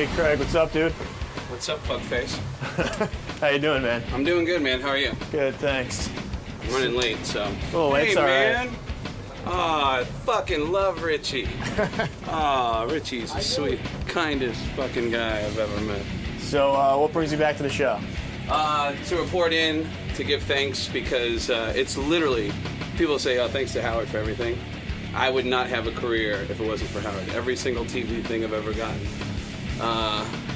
Hey, Craig, what's up, dude? What's up, fuckface? How you doing, man? I'm doing good, man. How are you? Good, thanks. I'm running late, so. Oh, hey, it's all man. right. Oh, I fucking love Richie. Oh, Richie's the sweet, kindest fucking guy I've ever met. So, what brings you back to the show? To report in, to give thanks, because it's literally, people say, oh, thanks to Howard for everything. I would not have a career if it wasn't for Howard. Every single TV thing I've ever gotten,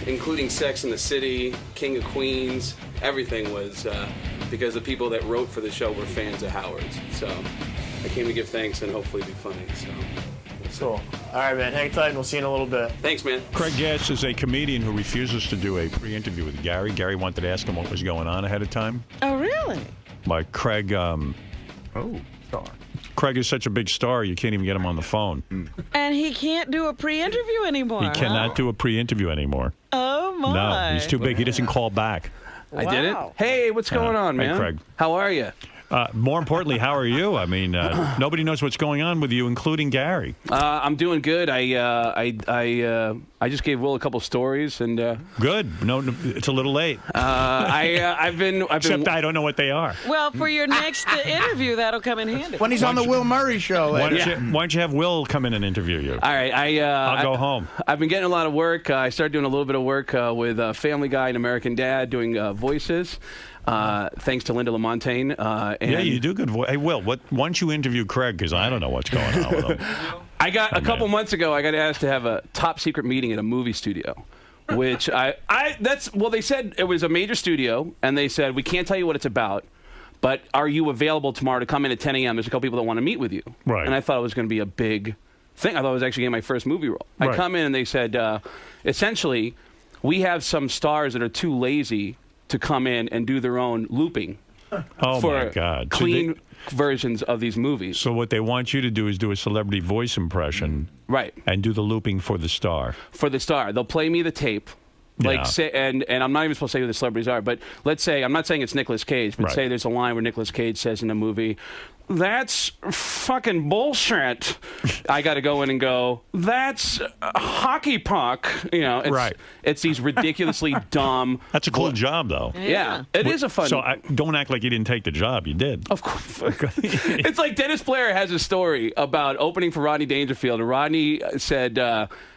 including Sex and the City, King of Queens, everything was because the people that wrote for the show were fans of Howard's. So I came to give thanks and hopefully be funny. So. Cool. All right, man. Hang tight, and we'll see you in a little bit. Thanks, man. Craig Gass is a comedian who refuses to do a pre-interview with Gary. Gary wanted to ask him what was going on ahead of time. Oh, really? But Craig, Craig is such a big star, you can't even get him on the phone. And he can't do a pre-interview anymore. He cannot do a pre-interview anymore. Oh, my. No, he's too big. He doesn't call back. I did it. Hey, what's going on, man? Hey, Craig. How are you? More importantly, how are you? I mean, nobody knows what's going on with you, including Gary. I'm doing good. I just gave Will a couple stories, and Good. No, it's a little late. I've been. Except I don't know what they are. Well, for your next interview, that'll come in handy. When he's on the Will Murray show. Why don't you have Will come in and interview you? All right, I'll go home. I've been getting a lot of work. I started doing a little bit of work with Family Guy and American Dad, doing voices. Thanks to Linda LaMontagne. Yeah, you do good voice. Hey, Will, why don't you interview Craig? Because I don't know what's going on with him. I got a couple months ago. I got asked to have a top secret meeting at a movie studio, which they said it was a major studio, and they said we can't tell you what it's about, but are you available tomorrow to come in at 10 a.m.? There's a couple people that want to meet with you. Right. And I thought it was going to be a big thing. I thought I was actually getting my first movie role. Right. I come in and they said, essentially, we have some stars that are too lazy to come in and do their own looping Oh, for my God. clean versions of these movies. So what they want you to do is do a celebrity voice impression. Right. And do the looping for the star. For the star. They'll play me the tape. Like Yeah. say, and I'm not even supposed to say who the celebrities are, but let's say, I'm not saying it's Nicolas Cage, but Right. say there's a line where Nicolas Cage says in the movie, "That's fucking bullshit." I got to go in and go, "That's hockey puck." You know, it's, Right. It's these ridiculously dumb. That's a cool job, though. Yeah, it is a fun. So don't act like you didn't take the job. You did. Of course. It's like Dennis Blair has a story about opening for Rodney Dangerfield, and Rodney said,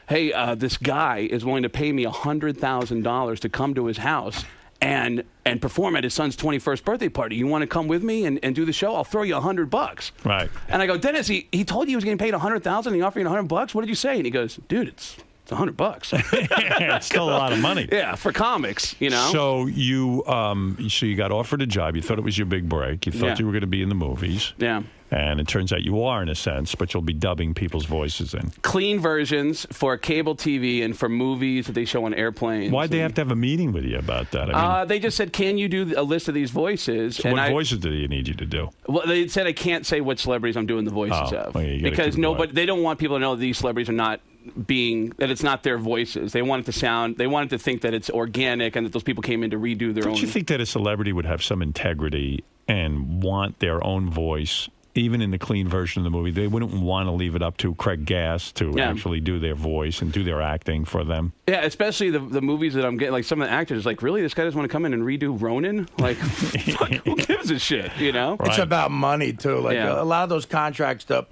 hey, this guy is willing to pay me $100,000 to come to his house and perform at his son's 21st birthday party. You want to come with me and do the show? I'll throw you $100. Right. And I go, Dennis, he told you he was getting paid $100,000 and he offered you $100? What did you say? And he goes, dude, it's $100. It's still a lot of money. Yeah, for comics, you know? So you got offered a job. You thought it was your big break. You thought Yeah. you were going to be in the movies. Yeah. And it turns out you are in a sense, but you'll be dubbing people's voices in. Clean versions for cable TV and for movies that they show on airplanes. Why'd they have to have a meeting with you about that? I mean, They just said, can you do a list of these voices? so what voices do they need you to do? Well, they said I can't say what celebrities I'm doing the voices of. well, you gotta because keep it quiet. they don't want people to know that these celebrities are not that it's not their voices. They want it to think that it's organic and that those people came in to redo their own. Don't you think that a celebrity would have some integrity and want their own voice? Even in the clean version of the movie, they wouldn't want to leave it up to Craig Gass to actually do their voice and do their acting for them. Yeah, especially the movies that I'm getting, like some of the actors, like, really, this guy doesn't want to come in and redo Ronin? Like, fuck, who gives a shit, you know? Right. It's about money, too. Like, Yeah. a lot of those contracts stuff,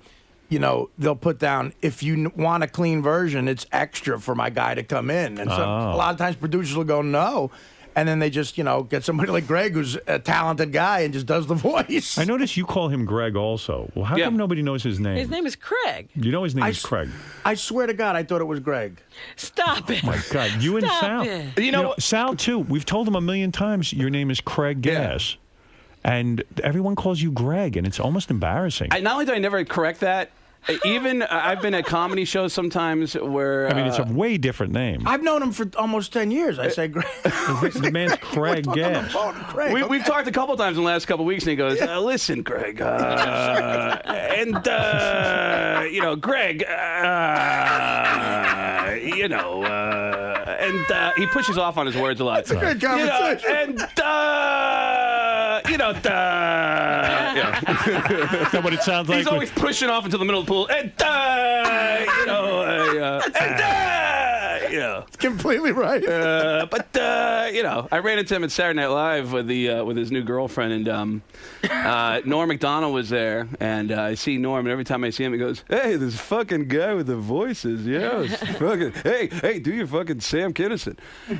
you know, they'll put down, if you want a clean version, it's extra for my guy to come in. And so a lot of times producers will go, no. And then they just, get somebody like Greg, who's a talented guy, and just does the voice. I notice you call him Greg also. Well, how come nobody knows his name? His name is Craig. You know his name is Craig. I swear to God, I thought it was Greg. Stop it. Oh, my God. You and Stop Sal. it. You know, Sal, too. We've told him a million times your name is Craig Gass. And everyone calls you Greg, and it's almost embarrassing. not only do I never correct that, even I've been at comedy shows sometimes where... I mean, it's a way different name. I've known him for almost 10 years. I say Greg. The man's Craig Gass. We've talked a couple times in the last couple of weeks, and he goes, listen, Greg, Greg, and he pushes off on his words a lot. It's a great conversation. Is that what it sounds like? He's always pushing off into the middle of the pool. completely right. But I ran into him at Saturday Night Live with his new girlfriend, and Norm Macdonald was there, and I see Norm, and every time I see him, he goes, "Hey, this fucking guy with the voices, it's fucking, hey, do your fucking Sam Kinison,"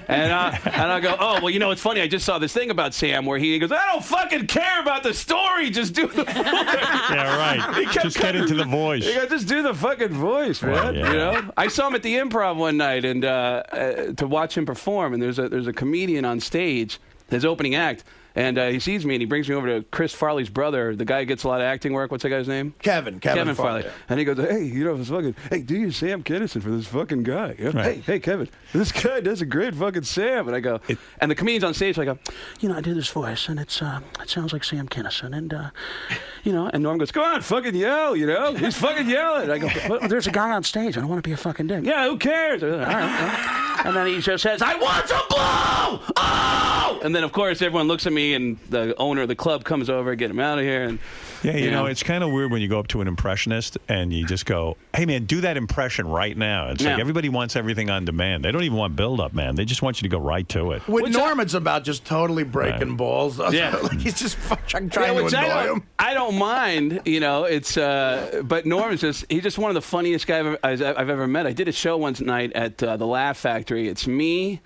and I go, "Oh, well, it's funny. I just saw this thing about Sam where he goes, I don't fucking care about the story, just do the voice." Yeah, right. Just get into the voice. He goes, just do the fucking voice, man. Well, yeah. I saw him at the Improv one night, and to watch him perform, and there's a comedian on stage, his opening act, and he sees me and he brings me over to Chris Farley's brother, the guy who gets a lot of acting work. What's that guy's name? Kevin Farley. Yeah. And he goes, "Hey, this fucking, hey, do your Sam Kinison for this fucking guy. Right. Hey, Kevin, this guy does a great fucking Sam." And I go, and the comedian's on stage, I go, I did this voice, and it sounds like Sam Kinison, and and Norm goes, "Go on, fucking yell, he's fucking yelling." I go, "Well, there's a guy on stage. I don't want to be a fucking dick." "Yeah, who cares?" All right. And then he just says, "I want to blow!" Oh! And then, of course, everyone looks at me, and the owner of the club comes over, get him out of here. And yeah, it's kind of weird when you go up to an impressionist and you just go, "Hey, man, do that impression right now." It's like everybody wants everything on demand. They don't even want build-up, man. They just want you to go right to it. With Norm, it's about just totally breaking balls. Yeah. Like he's just trying to annoy him. I don't mind, it's. But Norm is he's just one of the funniest guys I've ever met. I did a show one night at the Laugh Factory. It's me.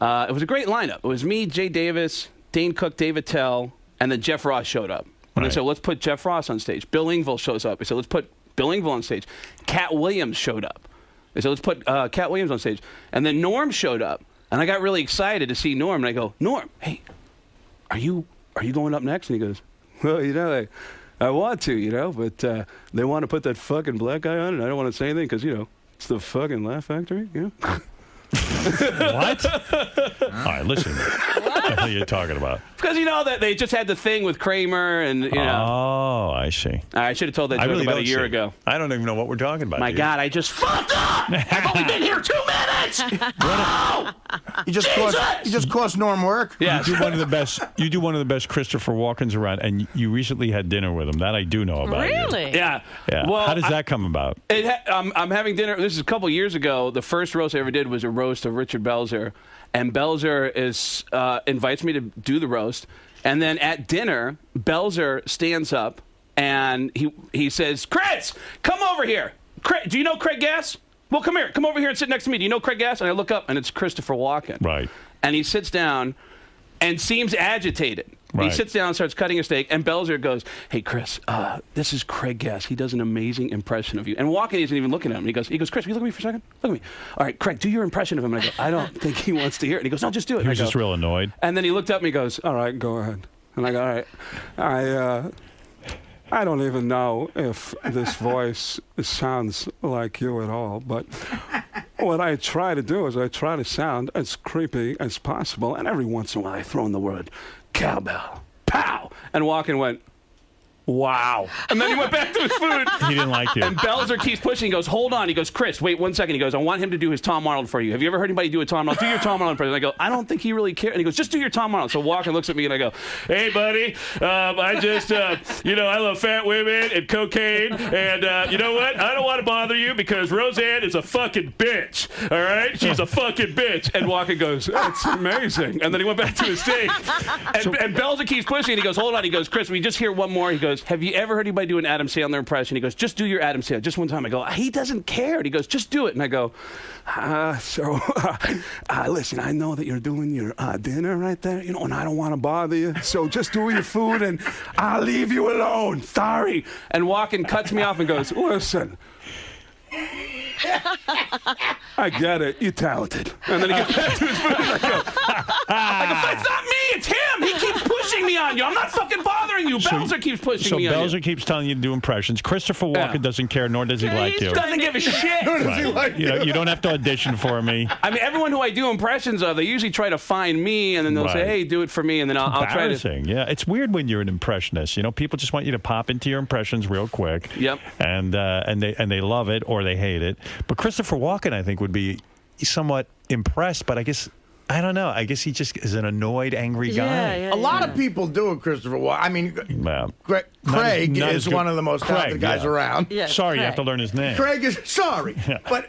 It was a great lineup. It was me, Jay Davis, Dane Cook, David Tell, and then Jeff Ross showed up. And I said, "Let's put Jeff Ross on stage." Bill Engvall shows up. I said, "Let's put Bill Engvall on stage." Cat Williams showed up. I said, "Let's put Cat Williams on stage." And then Norm showed up, and I got really excited to see Norm. And I go, "Norm, hey, are you going up next?" And he goes, "Well, I want to, but they want to put that fucking black guy on, and I don't want to say anything because it's the fucking Laugh Factory, What? All right, listen. What the hell are you talking about? Because that they just had the thing with Kramer, and Oh, I see. I should have told that joke about a year ago. I don't even know what we're talking about. My God, I just fucked up. I've only been here 2 minutes. Oh, You just cost Norm work. Yeah, You do one of the best Christopher Walkens around, and you recently had dinner with him. That I do know about. Really? Yeah. Yeah. Well, how does that come about? I'm having dinner. This is a couple years ago. The first roast I ever did was a roast of Richard Belzer, and Belzer invites me to do the roast, and then at dinner, Belzer stands up and he says, "Chris, come over here. Do you know Craig Gass? Well, come here. Come over here and sit next to me. Do you know Craig Gass?" And I look up, and it's Christopher Walken. Right. And he sits down and seems agitated. Right. He sits down and starts cutting a steak, and Belzer goes, "Hey, Chris, this is Craig Gass. He does an amazing impression of you." And Walken isn't even looking at him. He goes, "Chris, will you look at me for a second? Look at me. All right, Craig, do your impression of him." And I go, "I don't think he wants to hear it." And he goes, "No, just do it." He was just real annoyed. And then he looked up and he goes, "All right, go ahead." And I go, "All right, I don't even know if this voice sounds like you at all, but what I try to do is I try to sound as creepy as possible, and every once in a while I throw in the word cowbell. Pow!" And Walken went, "Wow." And then he went back to his food. He didn't like you. And Belzer keeps pushing. He goes, "Hold on." He goes, "Chris, wait 1 second." He goes, "I want him to do his Tom Arnold for you. Have you ever heard anybody do a Tom Arnold? Do your Tom Arnold impression." I go, "I don't think he really cares." And he goes, "Just do your Tom Arnold." So Walken looks at me and I go, "Hey, buddy, I just, I love fat women and cocaine. And you know what? I don't want to bother you because Roseanne is a fucking bitch. All right? She's a fucking bitch." And Walken goes, "That's amazing." And then he went back to his steak. And Belzer keeps pushing. And he goes, "Hold on." He goes, "Chris, we just hear one more." He goes, "Have you ever heard anybody do an Adam Sandler impression?" He goes, "Just do your Adam Sandler. Just one time." I go, "He doesn't care." And he goes, "Just do it." And I go, "Listen, I know that you're doing your dinner right there, and I don't want to bother you. So just do your food and I'll leave you alone. Sorry." And Walken cuts me off and goes, "Listen, I get it. You're talented." And then he gets back to his food and I go, "It's not me. It's him. He keeps pushing me on you. I'm not fucking bothering you. Belzer keeps pushing me on you." So Belzer keeps telling you to do impressions. Christopher Walken doesn't care, nor does he like you. He doesn't give a shit. Nor does he like you. You don't have to audition for me. I mean, everyone who I do impressions of, they usually try to find me, and then they'll say, "Hey, do it for me," and then I'll try to. Embarrassing. Yeah, it's weird when you're an impressionist. People just want you to pop into your impressions real quick. Yep. And they love it or they hate it. But Christopher Walken, I think, would be somewhat impressed. But I guess I don't know. I guess he just is an annoyed, angry guy. A lot of people do it, Christopher Walken. I mean, Well, Craig not is as one of the most talented guys around. Yeah, Sorry, you have to Craig. learn his name. Craig is sorry, but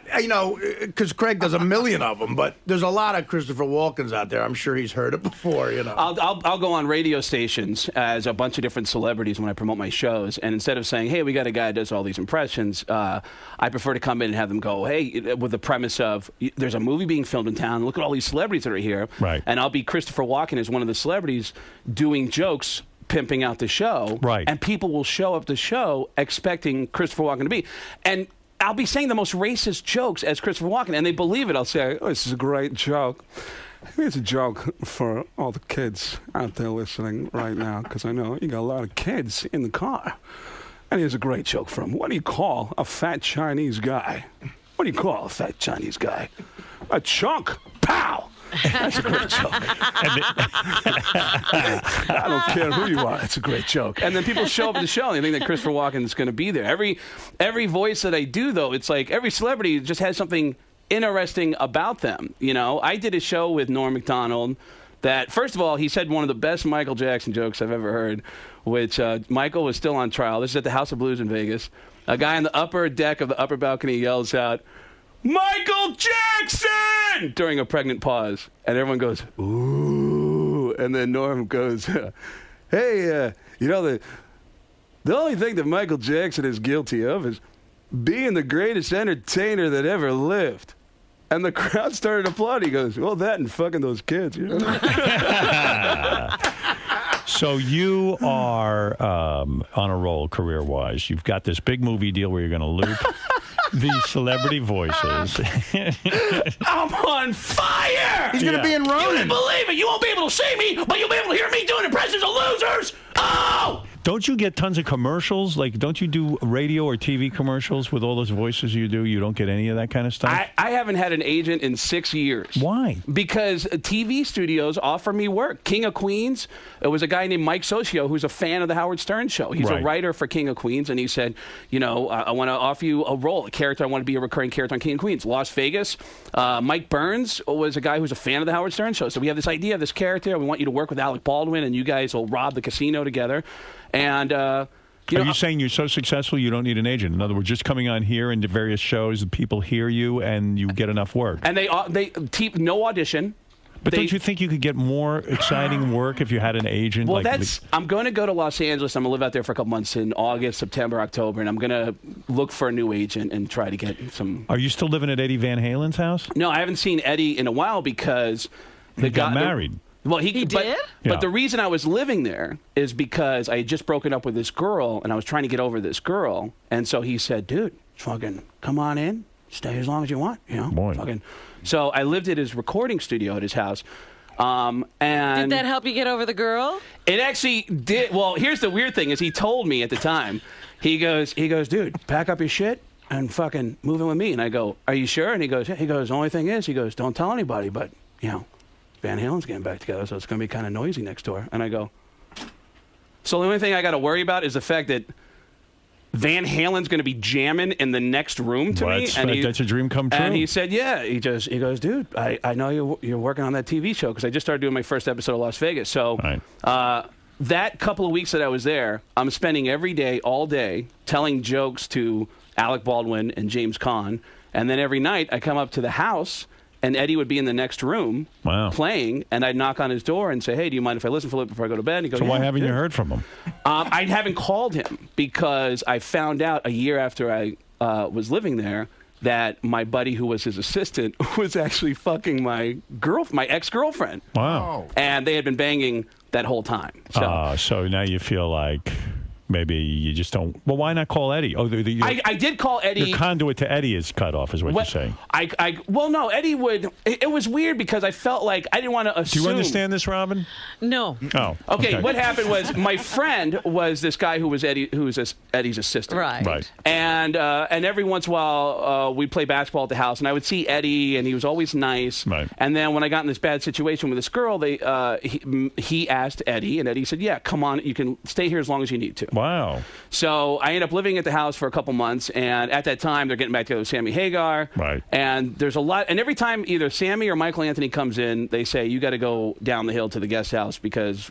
because Craig does a million of them. But there's a lot of Christopher Walkens out there. I'm sure he's heard it before. I'll go on radio stations as a bunch of different celebrities when I promote my shows, and instead of saying, "Hey, we got a guy that does all these impressions," I prefer to come in and have them go, "Hey," with the premise of, "There's a movie being filmed in town. Look at all these celebrities that are here," Right. And I'll be Christopher Walken as one of the celebrities doing jokes, pimping out the show, right? And people will show up to the show expecting Christopher Walken to be, and I'll be saying the most racist jokes as Christopher Walken, and they believe it. I'll say, "Oh, this is a great joke. Here's a joke for all the kids out there listening right now, because I know you got a lot of kids in the car. And here's a great joke from, what do you call a fat Chinese guy? What do you call a fat Chinese guy? A chunk. Pow! That's a great joke. I don't care who you are. It's a great joke." And then people show up at the show and they think that Christopher Walken is going to be there. Every voice that I do, though, it's like every celebrity just has something interesting about them. You know, I did a show with Norm Macdonald that, first of all, he said one of the best Michael Jackson jokes I've ever heard, which Michael was still on trial. This is at the House of Blues in Vegas. A guy on the upper deck of the upper balcony yells out, "Michael Jackson!" during a pregnant pause. And everyone goes, "Ooh." And then Norm goes, "Hey, you know, the only thing that Michael Jackson is guilty of is being the greatest entertainer that ever lived." And the crowd started applauding. He goes, "Well, that and fucking those kids." You know? So you are on a roll career-wise. You've got this big movie deal where you're going to loop these celebrity voices. I'm on fire! He's going to be in You Ronin. wouldn't believe it. You won't be able to see me, but you'll be able to hear me doing impressions of losers. Oh! Don't you get tons of commercials? Like, don't you do radio or TV commercials with all those voices you do? You don't get any of that kind of stuff? I haven't had an agent in 6 years. Why? Because TV studios offer me work. King of Queens, it was a guy named Mike Socio who's a fan of the Howard Stern Show. He's Right. a writer for King of Queens, and he said, you know, I want to offer you a role, a character. I want to be a recurring character on King of Queens. Las Vegas, Mike Burns was a guy who's a fan of the Howard Stern Show. So we have this idea of this character. We want you to work with Alec Baldwin, and you guys will rob the casino together. And Are you saying you're so successful you don't need an agent? In other words, just coming on here into various shows, people hear you and you get enough work. And they no audition. But don't you think you could get more exciting work if you had an agent? Well, like I'm going to go to Los Angeles. I'm going to live out there for a couple months in August, September, October, and I'm going to look for a new agent and try to get some. Are you still living at Eddie Van Halen's house? No, I haven't seen Eddie in a while because He got married. Well, he did? But Yeah. the reason I was living there is because I had just broken up with this girl, and I was trying to get over this girl. And so he said, "Dude, fucking come on in, stay as long as you want, you know." Boy. Fucking. So I lived at his recording studio at his house. And Did that help you get over the girl? It actually did. Well, here's the weird thing: is he told me at the time, he goes, "Dude, pack up your shit and fucking move in with me." And I go, "Are you sure?" And he goes, "The only thing is," he goes, "don't tell anybody, but you know, Van Halen's getting back together, so it's going to be kind of noisy next door." And I go, "So the only thing I got to worry about is the fact that Van Halen's going to be jamming in the next room to me." And That's a dream come true. And he said, "Yeah." He goes, "Dude, I know you're working on that TV show," because I just started doing my first episode of Las Vegas. So Right. that couple of weeks that I was there, I'm spending every day, all day, telling jokes to Alec Baldwin and James Caan. And then every night I come up to the house, and Eddie would be in the next room playing, and I'd knock on his door and say, "Hey, do you mind if I listen for a little bit before I go to bed?" And he'd go, So why "Yeah, haven't good." you heard from him? I haven't called him because I found out a year after I was living there that my buddy who was his assistant was actually fucking my ex-girlfriend. Wow. And they had been banging that whole time. So, now you feel like maybe you just don't. Well, why not call Eddie? Oh, I did call Eddie. Your conduit to Eddie is cut off, is what you're saying. Well, no, Eddie would. It was weird because I felt like I didn't want to assume. Do you understand this, Robin? No. Oh. Okay, what happened was my friend was this guy who was Eddie's assistant. Right. And every once in a while we'd play basketball at the house, and I would see Eddie, and he was always nice. Right. And then when I got in this bad situation with this girl, he asked Eddie, and Eddie said, "Yeah, come on, you can stay here as long as you need to." Wow. So I ended up living at the house for a couple months, and at that time, they're getting back together with Sammy Hagar. Right. And there's a lot, and every time either Sammy or Michael Anthony comes in, they say, you got to go down the hill to the guest house because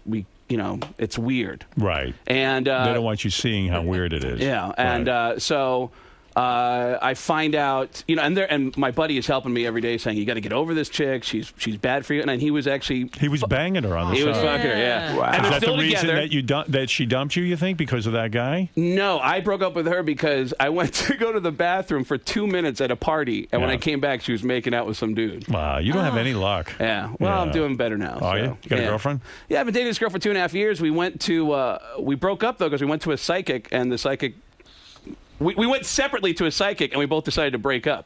it's weird. Right. And they don't want you seeing how weird it is. Yeah. And so I find out, and my buddy is helping me every day saying, you got to get over this chick. She's bad for you. And he was banging her on the He side. was fucking her, yeah. Wow. And Is they're that the still reason together. that she dumped you, you think, because of that guy? No, I broke up with her because I went to go to the bathroom for 2 minutes at a party, and when I came back, she was making out with some dude. Wow, you don't have any luck. Yeah, well, I'm doing better now. Are you? You got a girlfriend? Yeah, I've been dating this girl for 2.5 years. We went to, we broke up, though, because we went to a psychic, and the psychic, we went separately to a psychic, and we both decided to break up.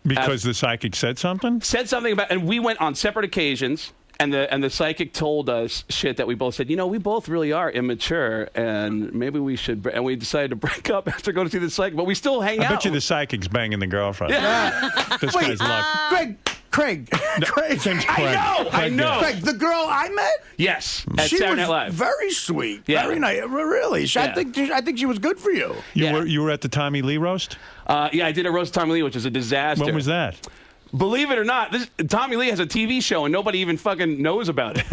Because the psychic said something? Said something about, and we went on separate occasions. And the psychic told us shit that we both said, we both really are immature, and maybe we should. And we decided to break up after going to see the psychic, but we still hang out. I bet you the psychic's banging the girlfriend. Yeah. This guy's luck. Craig. His name's Craig. I know. Craig, the girl I met? Yes, at She Saturday was Night Live. very sweet. Yeah. Very nice. Really. I think she was good for you. You were at the Tommy Lee roast? Yeah, I did a roast of Tommy Lee, which was a disaster. When was that? Believe it or not, Tommy Lee has a TV show and nobody even fucking knows about it.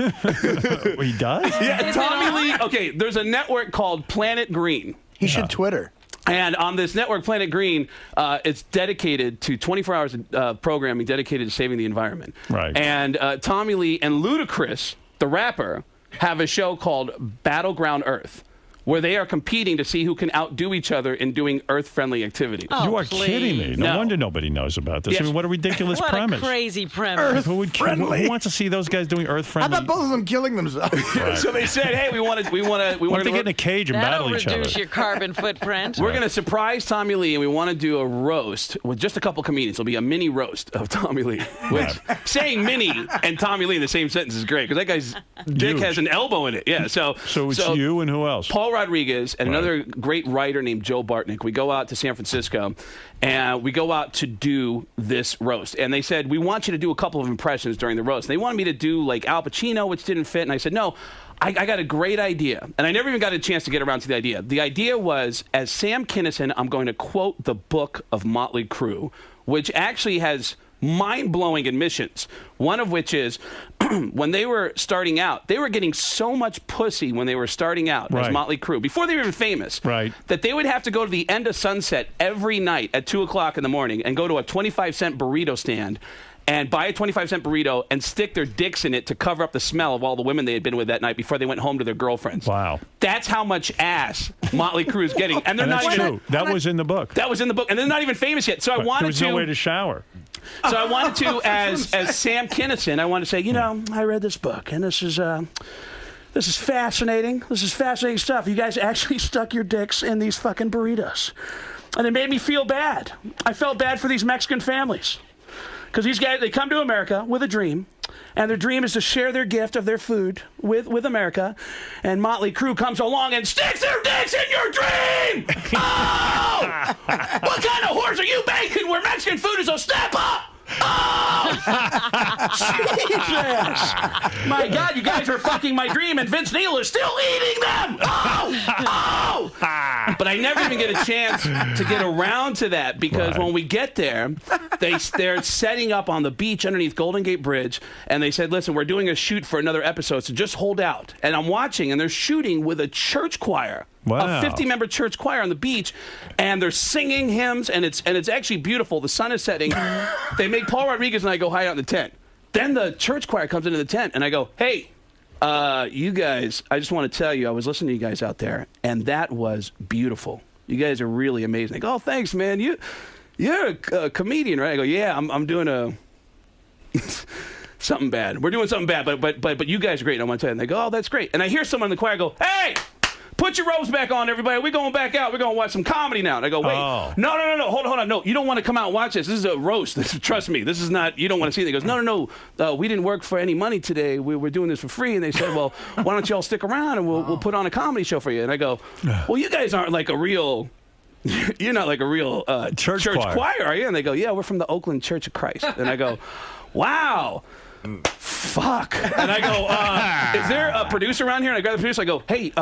He does? Yeah, Tommy Lee. Okay, there's a network called Planet Green. He should Twitter. And on this network, Planet Green, it's dedicated to 24 hours of programming dedicated to saving the environment. Right. And Tommy Lee and Ludacris, the rapper, have a show called Battleground Earth, where they are competing to see who can outdo each other in doing Earth-friendly activities. You are kidding me. No wonder nobody knows about this. Yes. I mean, what a ridiculous What premise. a crazy premise. Who wants to see those guys doing How Earth-friendly? about both of them killing themselves? Right. So they said, hey, we want to. Why don't they get in a cage and That'll battle each other? reduce your carbon footprint. We're going to surprise Tommy Lee, and we want to do a roast with just a couple comedians. It'll be a mini roast of Tommy Lee. Which, saying mini and Tommy Lee in the same sentence is great, because that guy's dick Huge. has an elbow in it. Yeah, so it's you and who else? Paul Rodriguez and another great writer named Joe Bartnick. We go out to San Francisco, and we go out to do this roast. And they said, we want you to do a couple of impressions during the roast. They wanted me to do, like, Al Pacino, which didn't fit. And I said, no, I got a great idea. And I never even got a chance to get around to the idea. The idea was, as Sam Kinison, I'm going to quote the book of Motley Crue, which actually has mind-blowing admissions. One of which is, when they were starting out, they were getting so much pussy when they were starting out as Motley Crue, before they were even famous, that they would have to go to the end of Sunset every night at 2 o'clock in the morning and go to a 25-cent burrito stand and buy a 25-cent burrito and stick their dicks in it to cover up the smell of all the women they had been with that night before they went home to their girlfriends. Wow. That's how much ass Motley Crue is getting. And they're that's not true. even... That was in the book. That was in the book. And they're not even famous yet. So I wanted there was to... no way to shower. So I wanted to, as Sam Kinison, I wanted to say, I read this book, and this is fascinating. This is fascinating stuff. You guys actually stuck your dicks in these fucking burritos. And it made me feel bad. I felt bad for these Mexican families. Because these guys, they come to America with a dream, and their dream is to share their gift of their food with America. And Motley Crue comes along and sticks their dicks in your dream! Oh! What kind of horse are you banging where Mexican food is a step up? Oh! Jesus! My God, you guys are fucking my dream, and Vince Neil is still eating them! Oh! But I never even get a chance to get around to that, because when we get there, they're setting up on the beach underneath Golden Gate Bridge, and they said, listen, we're doing a shoot for another episode, so just hold out. And I'm watching, and they're shooting with a church choir. Wow. A 50-member church choir on the beach, and they're singing hymns, and it's actually beautiful. The sun is setting. They make Paul Rodriguez and I go hide out in the tent. Then the church choir comes into the tent, and I go, hey, you guys, I just want to tell you, I was listening to you guys out there, and that was beautiful. You guys are really amazing. They go, oh, thanks, man. You're a comedian, right? I go, yeah, I'm doing something bad. We're doing something bad, but you guys are great. And I want to tell you. And they go, oh, that's great. And I hear someone in the choir go, hey! Put your robes back on, everybody. We're going back out. We're going to watch some comedy now. And I go, wait. Oh. No. Hold on. No, you don't want to come out and watch this. This is a roast. Trust me. This is not, you don't want to see it. He goes, no. We didn't work for any money today. We're doing this for free. And they said, well, why don't you all stick around and we'll put on a comedy show for you. And I go, well, you guys aren't like a real... You're not like a real church choir, are you? And they go, yeah, we're from the Oakland Church of Christ. And I go, wow. fuck. And I go, is there a producer around here? And I grab the producer. I go, hey,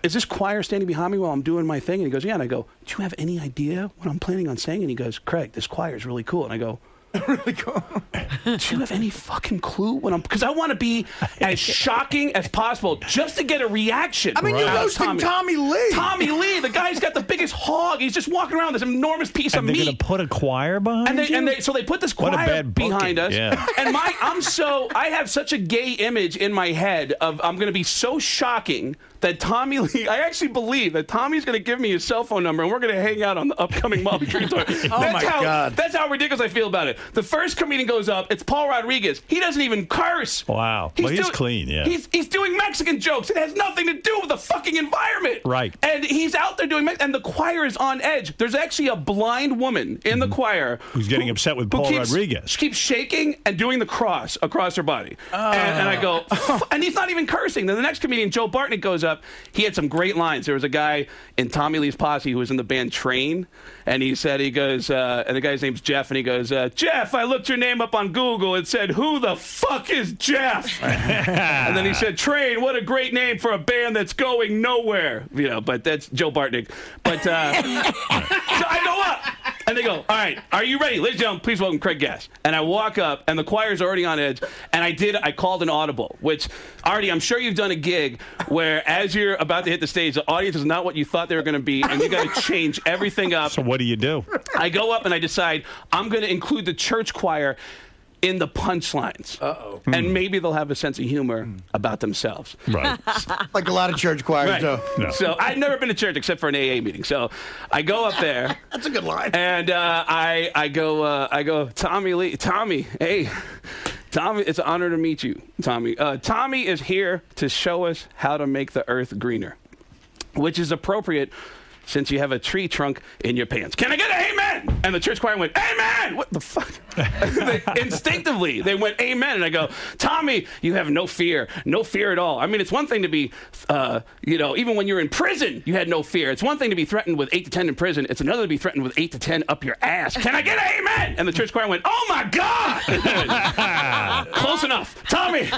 is this choir standing behind me while I'm doing my thing? And he goes, yeah. And I go, do you have any idea what I'm planning on saying? And he goes, Craig, this choir is really cool. And I go, really cool. Do you have any fucking clue what I'm? Because I want to be as shocking as possible, just to get a reaction. I mean, you're roasting Tommy Lee. Tommy Lee, the guy's got the biggest hog. He's just walking around with this enormous piece of meat. And they're gonna put a choir behind you? So they put this What a choir bad booking. behind us. Yeah. And I have such a gay image in my head of I'm gonna be so shocking that Tommy Lee, I actually believe that Tommy's going to give me his cell phone number and we're going to hang out on the upcoming Molly Tree tour. God. That's how ridiculous I feel about it. The first comedian goes up, it's Paul Rodriguez. He doesn't even curse. Wow. He's clean, yeah. He's doing Mexican jokes. It has nothing to do with the fucking environment. Right. And he's out there doing and the choir is on edge. There's actually a blind woman in the choir who's getting upset with Paul Rodriguez. She keeps shaking and doing the cross across her body. And I go, and he's not even cursing. Then the next comedian, Joe Bartnick, goes up. He had some great lines. There was a guy in Tommy Lee's posse who was in the band Train, and he goes, and the guy's name's Jeff, and he goes, Jeff, I looked your name up on Google. It said, who the fuck is Jeff? And then he said, Train, what a great name for a band that's going nowhere. You know, but that's Joe Bartnick. But so I go up, and they go, all right, are you ready? Ladies and gentlemen, please welcome Craig Gass. And I walk up, and the choir's already on edge, and I called an audible, which, Artie, I'm sure you've done a gig where as you're about to hit the stage, the audience is not what you thought they were going to be, and you got to change everything up. So what do you do? I go up and I decide I'm going to include the church choir in the punchlines. And maybe they'll have a sense of humor about themselves. Right. Like a lot of church choirs do. No. So I'd never been to church except for an AA meeting. So I go up there. That's a good line. And I go, Tommy Lee, Tommy, hey. Tommy, it's an honor to meet you, Tommy. Tommy is here to show us how to make the earth greener, which is appropriate since you have a tree trunk in your pants. Can I get an amen? And the church choir went, amen! What the fuck? Instinctively, they went, amen. And I go, Tommy, you have no fear at all. I mean, it's one thing to be, even when you're in prison, you had no fear. It's one thing to be threatened with 8 to 10 in prison. It's another to be threatened with 8 to 10 up your ass. Can I get an amen? And the church choir went, oh my God! Close enough. Tommy,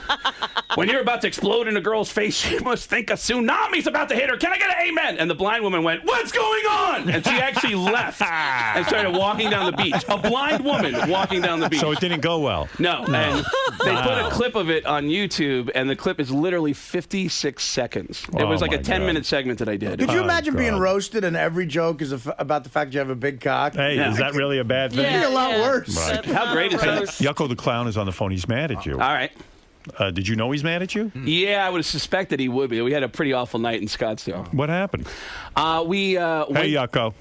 when you're about to explode in a girl's face, she must think a tsunami's about to hit her. Can I get an amen? And the blind woman went, what's going on? And she actually left and started walking down the beach. A blind woman walking down the beach. So it didn't go well. No. And they put a clip of it on YouTube, and the clip is literally 56 seconds. It was like a 10-minute segment that I did. Could you imagine being roasted and every joke is about the fact you have a big cock? Hey, is that really a bad thing? It'd be a lot worse. Right. How great is that? Yucko the Clown is on the phone. He's mad at you. All right. Did you know he's mad at you? Yeah, I would have suspected he would be. We had a pretty awful night in Scottsdale. What happened? Hey, Yucko.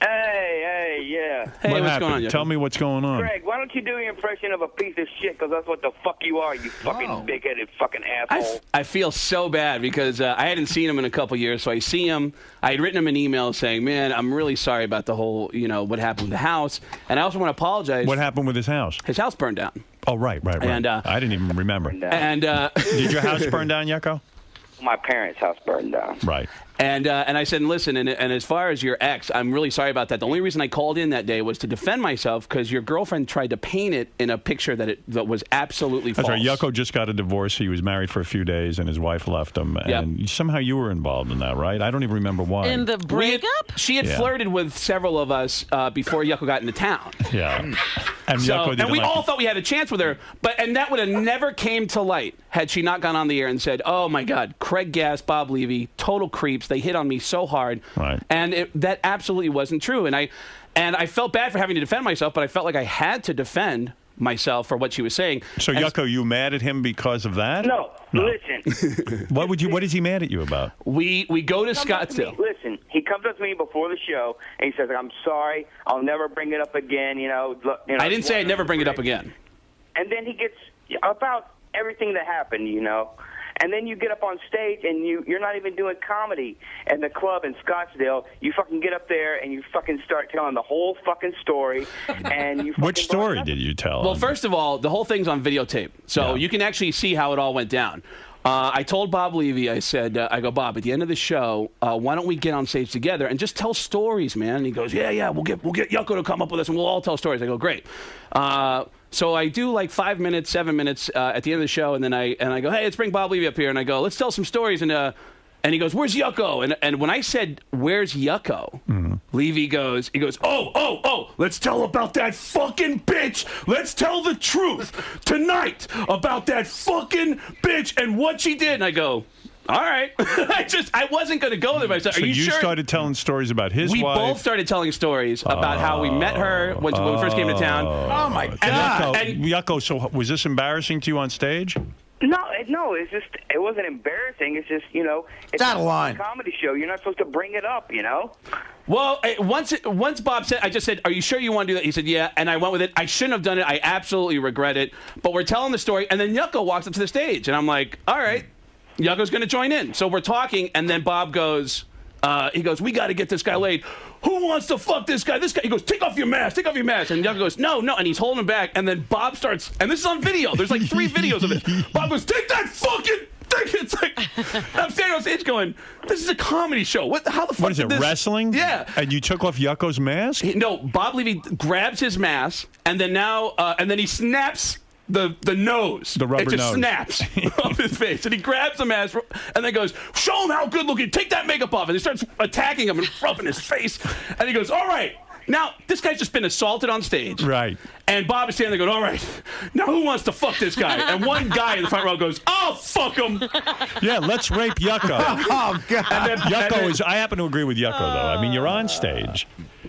Hey, yeah. Hey, What what's happened? going on, Yucko? Tell me what's going on. Craig, why don't you do your impression of a piece of shit? Because that's what the fuck you are, you fucking big-headed fucking asshole. I feel so bad because I hadn't seen him in a couple years, so I see him. I had written him an email saying, man, I'm really sorry about the whole, what happened with the house. And I also want to apologize. What happened with his house? His house burned down. Oh, right. And, I didn't even remember. And Did your house burn down, Yucko? My parents' house burned down. Right. And I said, listen, and as far as your ex, I'm really sorry about that. The only reason I called in that day was to defend myself because your girlfriend tried to paint it in a picture that was absolutely false. That's right. Yucko just got a divorce. He was married for a few days, and his wife left him. And somehow you were involved in that, right? I don't even remember why. In the breakup? She had flirted with several of us before Yucko got into town. Yeah. And Yucko didn't we all thought we had a chance with her, and that would have never came to light had she not gone on the air and said, oh, my God, Craig Gass, Bob Levy, total creeps. They hit on me so hard. Right. And that absolutely wasn't true. And I felt bad for having to defend myself, but I felt like I had to defend myself for what she was saying. So, Yucko, you mad at him because of that? No. Listen. What is he mad at you about? We go to Scottsdale. Listen, he comes up to me before the show, and he says, I'm sorry, I'll never bring it up again. I didn't say I'd never bring it up again. And then he gets about everything that happened, And then you get up on stage, and you're not even doing comedy at the club in Scottsdale. You fucking get up there, and you fucking start telling the whole fucking story. And you Which story did you tell? Well, first of all, the whole thing's on videotape, so you can actually see how it all went down. I told Bob Levy, I said, Bob, at the end of the show, why don't we get on stage together and just tell stories, man? And he goes, yeah, we'll get Yucko to come up with us, and we'll all tell stories. I go, great. So I do like 5 minutes, 7 minutes at the end of the show, and then I go, hey, let's bring Bob Levy up here, and I go, let's tell some stories, and he goes, where's Yucko? And when I said, where's Yucko? Levy goes, oh, let's tell about that fucking bitch. Let's tell the truth tonight about that fucking bitch and what she did. And I go, all right. I wasn't going to go there, but I said, are you sure? So you started telling stories about his wife? We both started telling stories about how we met her when we first came to town. Oh, my God. Yucko, so was this embarrassing to you on stage? No, it's just, it wasn't embarrassing. It's just, it's out of line. A comedy show. You're not supposed to bring it up, Well, once Bob said, I just said, are you sure you want to do that? He said, yeah, and I went with it. I shouldn't have done it. I absolutely regret it. But we're telling the story, and then Yucko walks up to the stage, and I'm like, all right, Yucko's going to join in. So we're talking, and then Bob goes, we got to get this guy laid. Who wants to fuck this guy? This guy. He goes, take off your mask. And Yucko goes, no. And he's holding him back. And then Bob starts, and this is on video. There's like 3 videos of this. Bob goes, take that fucking thing. It's like, I'm standing on stage going, this is a comedy show. How the fuck What is it, wrestling? Yeah. And you took off Yucko's mask? No, Bob Levy grabs his mask, and then he snaps the nose. The rubber nose. It just nose. snaps off his face. And he grabs the mask and then goes, show him how good looking. Take that makeup off. And he starts attacking him and rubbing his face. And he goes, all right. Now, this guy's just been assaulted on stage. Right. And Bob is standing there going, all right, now who wants to fuck this guy? And one guy in the front row goes, I'll fuck him. Yeah, let's rape Yucko. Oh, God. I happen to agree with Yucko, though. I mean, you're on stage.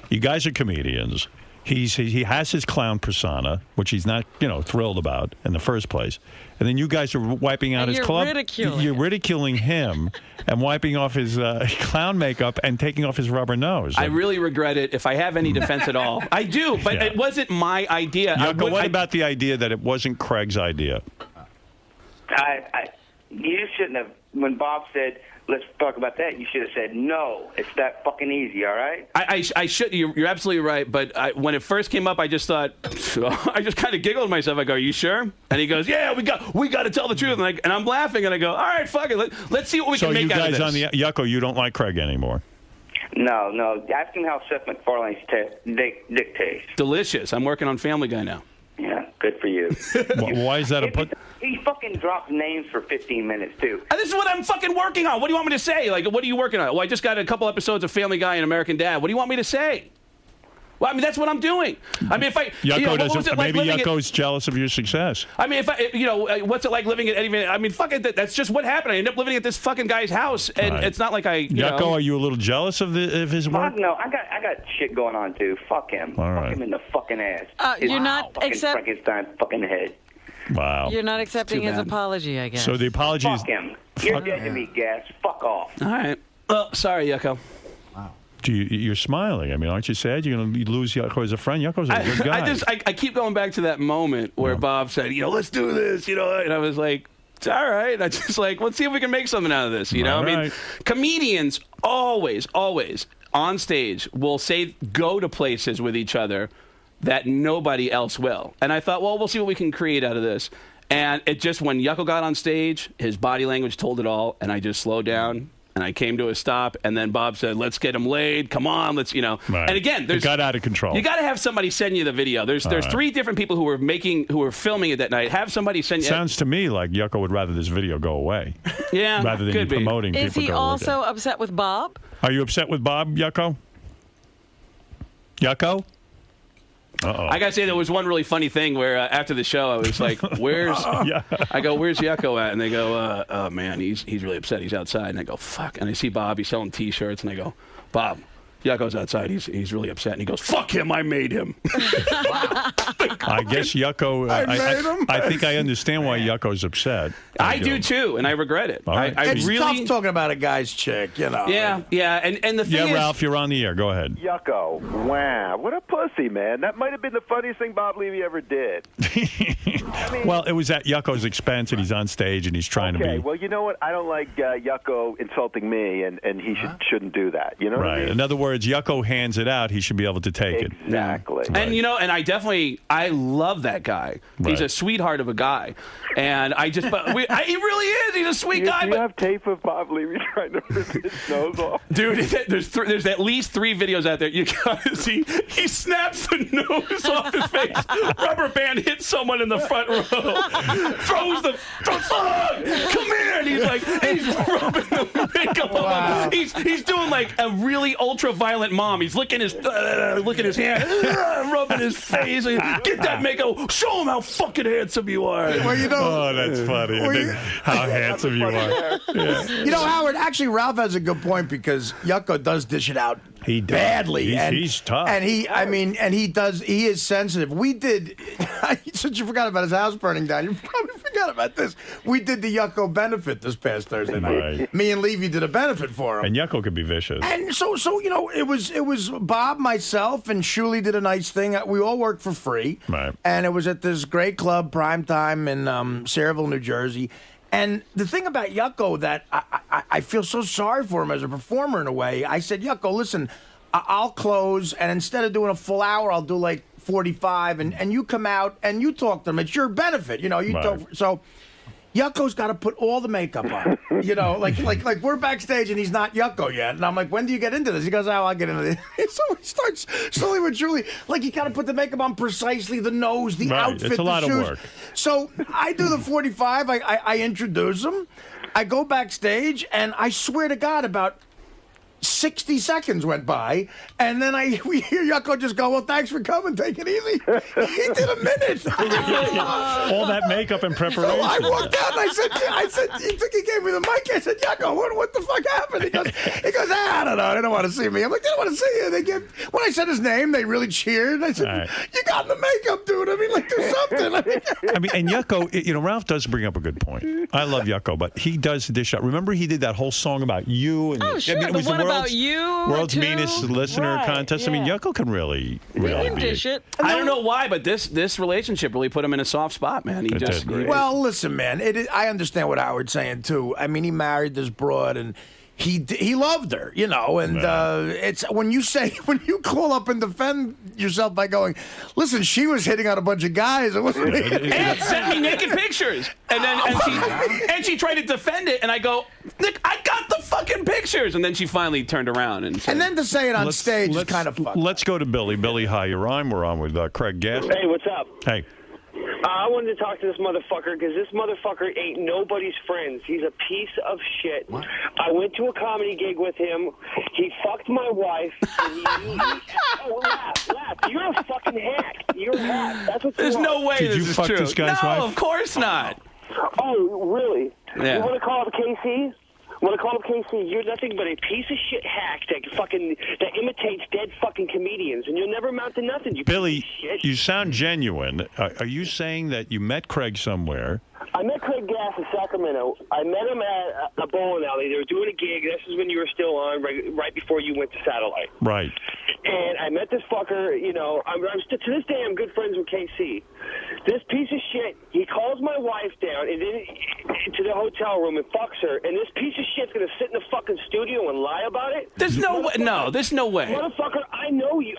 You guys are comedians. He has his clown persona, which he's not, thrilled about in the first place. And then you guys are wiping out his club. You're ridiculing him and wiping off his clown makeup and taking off his rubber nose. I really regret it, if I have any defense at all. I do, but It wasn't my idea. Yucko, what about the idea that it wasn't Craig's idea? You shouldn't have. When Bob said, let's talk about that, you should have said, no, it's that fucking easy, all right? I should. You're absolutely right. But when it first came up, I just thought, I just kind of giggled to myself. I go, are you sure? And he goes, yeah, we got to tell the truth. And I'm laughing, and I go, all right, fuck it. Let's see what we can make out of this. So you guys on the Yucko, you don't like Craig anymore? No. Ask him how Seth MacFarlane's dick tastes. Delicious. I'm working on Family Guy now. Yeah, good for you. Why is that a put? He fucking drops names for 15 minutes, too. And this is what I'm fucking working on. What do you want me to say? Like, what are you working on? Well, I just got a couple episodes of Family Guy and American Dad. What do you want me to say? Well, I mean, that's what I'm doing. I mean, if I... Yucko doesn't... Maybe Yucko's jealous of your success. I mean, what's it like living at... I mean, fuck it. That's just what happened. I ended up living at this fucking guy's house, and It's not like I... Yucko, are you a little jealous of his work? Fuck no. I got shit going on, too. Fuck him. All right. Fuck him in the fucking ass. You're not accepting... Frankenstein's fucking head. Wow. You're not accepting his apology, I guess. So the apology is... Fuck him. You're dead to me, Gass. Fuck off. All right. Well, sorry, Yucko. You're smiling. I mean, aren't you sad you're going to lose Yucko as a friend? Yucko's a good guy. I keep going back to that moment where Bob said, let's do this, and I was like, it's all right. I just let's see if we can make something out of this, I mean, comedians always on stage will go to places with each other that nobody else will. And I thought, well, we'll see what we can create out of this. And it just, when Yucko got on stage, his body language told it all, and I just slowed down. And I came to a stop, and then Bob said, let's get him laid. Come on, let's, Right. And again, it got out of control. You got to have somebody send you the video. There's 3 different people who were filming it that night. Have somebody send you. Sounds to me like Yucko would rather this video go away. Yeah, rather than you promoting people. Is he also upset with Bob? Are you upset with Bob, Yucko? Yucko? Uh-oh. I gotta say, there was one really funny thing where after the show, I was like, "Where's?" I go, "Where's Yucko at?" And they go, "Oh man, he's really upset. He's outside." And I go, "Fuck!" And I see Bob. He's selling T-shirts, and I go, "Bob, Yucko's outside. He's really upset." And he goes, "Fuck him! I made him." I guess Yucko. I think I understand why Yucko's upset. I do too, and I regret it. Right. It's tough talking about a guy's chick, Yeah, and the thing is, Ralph, you're on the air. Go ahead. Yucko, wow, what a pussy, man. That might have been the funniest thing Bob Levy ever did. Well, it was at Yucko's expense, and he's on stage, and he's trying to be. Well, you know what? I don't like Yucko insulting me, and he shouldn't do that. You know what I mean? In other words, words, Yucko hands it out, he should be able to take it. Exactly. And you know, and I love that guy. He's a sweetheart of a guy, and he really is. He's a sweet guy. Do you have tape of Bob Levy trying to rip his nose off? Dude, there's at least 3 videos out there. You gotta see. He snaps the nose off his face. Rubber band hits someone in the front row. Throws come here, and he's like, he's rubbing the makeup on him. He's doing like a really ultra violent mom. He's licking his hand, rubbing his face. Get that makeup. Show him how fucking handsome you are. Well, you know, oh, that's funny. How handsome you are. Yeah. You know, Howard, actually, Ralph has a good point because Yucko does dish it out badly. He's tough. And he is sensitive. We did, since you forgot about his house burning down, you probably forgot about this. We did the Yucko benefit this past Thursday night. Right. Me and Levy did a benefit for him. And Yucko could be vicious. And so you know, it was Bob, myself, and Shuli did a nice thing. We all worked for free. Right. And it was at this great club, Primetime, in Sayreville, New Jersey. And the thing about Yucko that I feel so sorry for him as a performer in a way, I said, Yucko, listen, I'll close, and instead of doing a full hour, I'll do like 45, and you come out and you talk to them. It's your benefit, you know. So Yucko's got to put all the makeup on, you know, like we're backstage and he's not Yucko yet, and I'm like, when do you get into this? He goes, oh, I'll get into this. So he starts slowly but surely, like you got to put the makeup on precisely, the nose, the outfit, it's a lot the shoes. of work. So I do the 45. I introduce him. I go backstage, and I swear to God, about 60 seconds went by, and then we hear Yucko just go, well, thanks for coming, take it easy. He did a minute. All that makeup and preparation. So I walked out and I said, he gave me the mic. I said, Yucko, what the fuck happened? He goes, I don't know, they don't want to see me. I'm like, they don't want to see you. When I said his name, they really cheered. I said, you got the makeup, dude. I mean, like, do something. I mean, and Yucko, you know, Ralph does bring up a good point. I love Yucko, but he does dish out. Remember, he did that whole song about you. And sure. I mean, it was the one about you. World's too? meanest listener contest. Yeah. I mean, Yucko can really dish it. I don't know why, but this relationship really put him in a soft spot, man. Well, listen, man. I understand what Howard's saying too. I mean, he married this broad, and he loved her, you know. And it's when you call up and defend yourself by going, listen, she was hitting on a bunch of guys. It wasn't me. And sent me naked pictures, and she tried to defend it, and I go, Nick, I got the fucking pictures, and then she finally turned around and said, and then to say it on stage is kind of fucked. Let's go to Billy. Billy, hi, you're on. We're on with Craig Gass. Hey, what's up? Hey. I wanted to talk to this motherfucker because this motherfucker ain't nobody's friends. He's a piece of shit. What? I went to a comedy gig with him. He fucked my wife. Laugh. You're a fucking hack. You're a hack. That's what There's no way Did this you is fuck true. this guy's no, wife? of course not. Oh, really? Yeah. You want to call up KC? Want to call up KC? You're nothing but a piece of shit hack that imitates dead fucking comedians, and you'll never amount to nothing. You Billy, piece of shit. you sound genuine. Are you saying that you met Craig somewhere? I met Craig Gass in Sacramento. I met him at a bowling alley. They were doing a gig. This is when you were still on, right before you went to Satellite. Right. And I met this fucker, you know, to this day I'm good friends with KC. This piece of shit, he calls my wife down and then to the hotel room and fucks her, and this piece of shit's gonna sit in the fucking studio and lie about it? There's no way. No, there's no way. Motherfucker, I know you.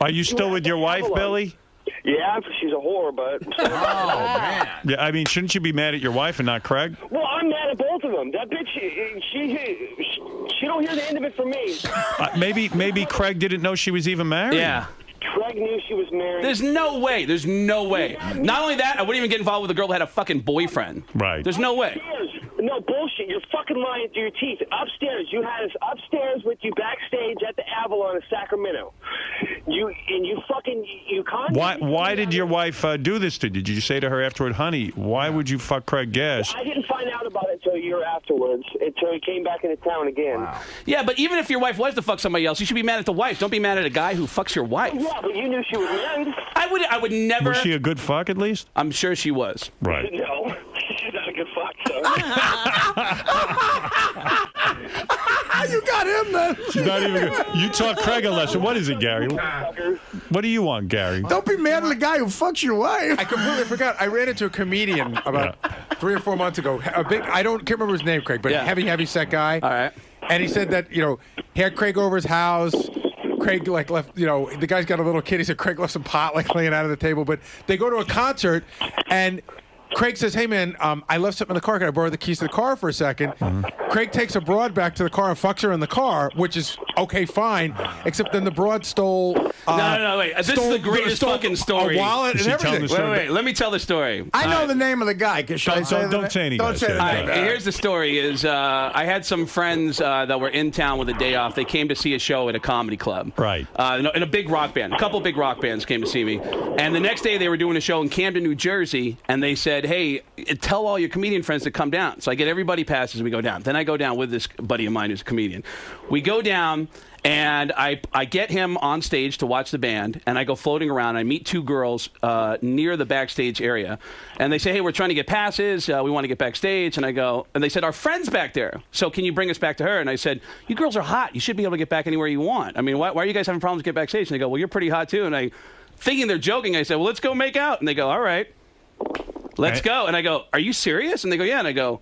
Are you still with your wife, Billy? Yeah, she's a whore, but... Oh, man. Yeah, I mean, shouldn't you be mad at your wife and not Craig? Well, I'm mad at both of them. That bitch, she don't hear the end of it from me. Maybe Craig didn't know she was even married. Yeah. Craig knew she was married. There's no way. There's no way. Not only that, I wouldn't even get involved with a girl that had a fucking boyfriend. Right. There's no way. No bullshit. You're fucking lying through your teeth. Upstairs, you had us upstairs with you backstage at the Avalon in Sacramento. You Why did your wife do this to you? Did you say to her afterward, honey, why would you fuck Craig Gass? I didn't find out about it until a year afterwards, until he came back into town again. Wow. Yeah, but even if your wife was to fuck somebody else, you should be mad at the wife. Don't be mad at a guy who fucks your wife. Yeah, but you knew she was married. I would never. Was she a good fuck at least? I'm sure she was. Right. No, she's not a good fuck, so. You got him, then. She's not even good. You taught Craig a lesson. What is it, Gary? What do you want, Gary? Don't be mad at the guy who fucks your wife. I completely forgot. I ran into a comedian about 3 or 4 months ago. I can't remember his name, Craig, but heavy set guy. All right. and he said that he had Craig over his house. Craig left, the guy's got a little kid. He said Craig left some pot laying out of the table. But they go to a concert, and Craig says, "Hey man, I left something in the car. Can I borrow the keys to the car for a second?" Craig takes a broad back to the car and fucks her in the car, which is okay, fine. Except then the broad stole. No, wait. This is the greatest fucking story. A wallet and everything. Wait. Let me tell the story. I know the name of the guy. Don't say anything. Don't say the name. Here's the story: I had some friends that were in town with a day off. They came to see a show at a comedy club. Right. In a big rock band. A couple big rock bands came to see me. And the next day they were doing a show in Camden, New Jersey, and they said, "Hey, tell all your comedian friends to come down." So I get everybody passes, and we go down. Then I go down with this buddy of mine who's a comedian. We go down, and I get him on stage to watch the band, and I go floating around. I meet two girls near the backstage area, and they say, "Hey, we're trying to get passes. We want to get backstage." And I go, and they said, "Our friend's back there, so can you bring us back to her?" And I said, "You girls are hot. You should be able to get back anywhere you want. I mean, why are you guys having problems to get backstage?" And they go, "Well, you're pretty hot too." And I, thinking they're joking, I said, "Well, let's go make out." And they go, "All right. Let's go." And I go, "Are you serious?" And they go, "Yeah." And I go,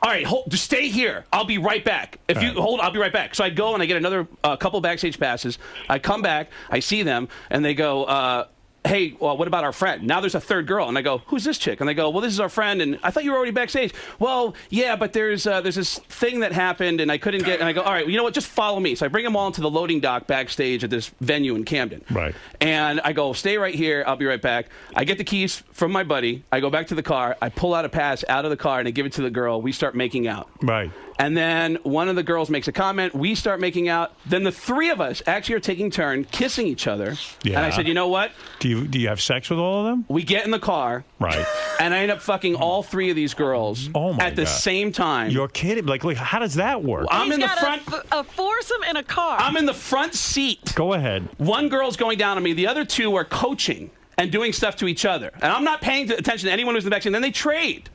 "All right, just stay here. I'll be right back. If you hold, I'll be right back." So I go and I get another couple backstage passes. I come back, I see them, and they go, "Hey, well, what about our friend?" Now there's a third girl, and I go, "Who's this chick?" And they go, "Well, this is our friend, and I thought you were already backstage." "Well, yeah, but there's this thing that happened, and I couldn't get." And I go, "All right, you know what? Just follow me." So I bring them all into the loading dock backstage at this venue in Camden. Right. And I go, "Stay right here. I'll be right back." I get the keys from my buddy. I go back to the car. I pull out a pass out of the car, and I give it to the girl. We start making out. Right. And then one of the girls makes a comment. We start making out. Then the three of us actually are taking turn kissing each other. Yeah. And I said, "You know what? Do you have sex with all of them?" We get in the car. Right. And I end up fucking all three of these girls at the same time. You're kidding. Like, how does that work? I'm in the front. A foursome in a car. I'm in the front seat. Go ahead. One girl's going down on me. The other two are coaching and doing stuff to each other. And I'm not paying attention to anyone who's in the back seat. And then they trade.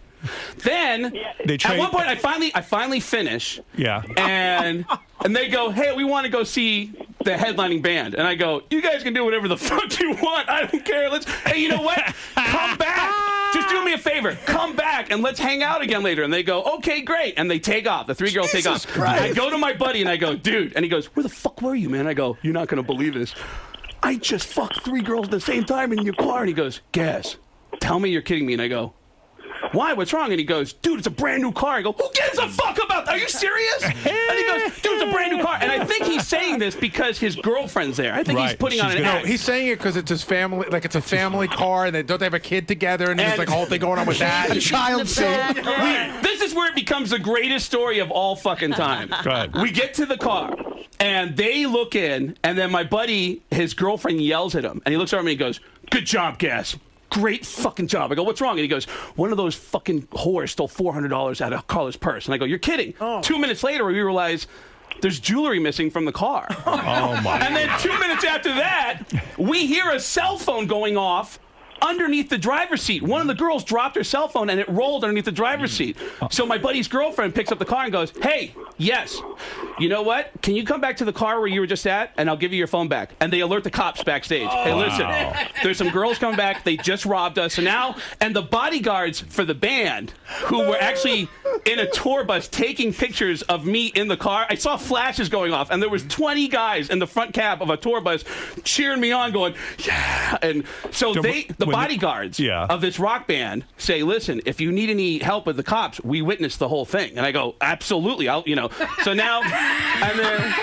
Then at one point I finally finish. Yeah. And they go, "Hey, we want to go see the headlining band." And I go, "You guys can do whatever the fuck you want. I don't care. Hey, you know what? Come back. Just do me a favor. Come back and let's hang out again later." And they go, "Okay, great." And they take off. The three girls take off. Christ. I go to my buddy and I go, "Dude." And he goes, "Where the fuck were you, man?" I go, "You're not going to believe this. I just fucked three girls at the same time in your car." And he goes, "Gass, tell me you're kidding me." And I go, "Why? What's wrong?" And he goes, "Dude, it's a brand new car." I go, "Who gives a fuck about that? Are you serious?" And he goes, "Dude, it's a brand new car." And I think he's saying this because his girlfriend's there. I think he's putting on an act. No, he's saying it because it's his family, like it's a family car, and they don't have a kid together, and there's like a whole thing going on with that. A child seat. This is where it becomes the greatest story of all fucking time. We get to the car, and they look in, and then my buddy, his girlfriend yells at him, and he looks over at me and he goes, "Good job, Gass. Great fucking job." I go, "What's wrong?" And he goes, "One of those fucking whores stole $400 out of Carla's purse." And I go, "You're kidding." 2 minutes later, we realize there's jewelry missing from the car. Oh, my. And then 2 minutes after that, we hear a cell phone going off underneath the driver's seat. One of the girls dropped her cell phone and it rolled underneath the driver's seat. So my buddy's girlfriend picks up the car and goes, "Hey, yes, you know what? Can you come back to the car where you were just at and I'll give you your phone back?" And they alert the cops backstage. "Hey, listen, there's some girls coming back. They just robbed us." And now, and the bodyguards for the band who were actually in a tour bus taking pictures of me in the car, I saw flashes going off and there was 20 guys in the front cab of a tour bus cheering me on going, "Yeah." And so the bodyguards of this rock band say, "Listen, if you need any help with the cops, we witnessed the whole thing." And I go, "Absolutely, I'll." So now, and then